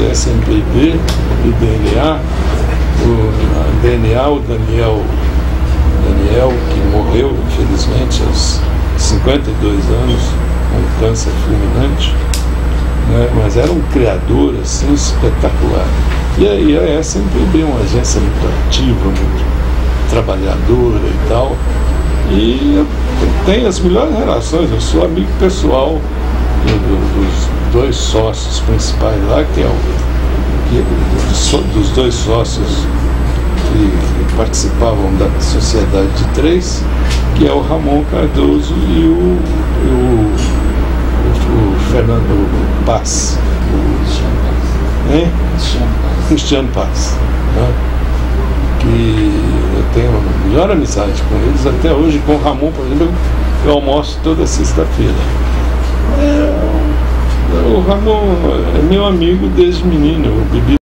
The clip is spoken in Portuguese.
CSMPB e DNA. O DNA, o Daniel, que morreu, infelizmente, aos 52 anos, com câncer fulminante, né? Mas era um criador assim, espetacular. E a SMPB é uma agência muito ativa, muito trabalhadora e tal. E eu tenho as melhores relações, eu sou amigo pessoal dos dois sócios principais lá, dos dois sócios que participavam da Sociedade de Três, que é o Ramon Cardoso e o Fernando Paz, Cristiano Paz, né? Que eu tenho a melhor amizade com eles até hoje. Com o Ramon, por exemplo, eu almoço toda sexta-feira. O Ramon é meu amigo desde menino, eu bebi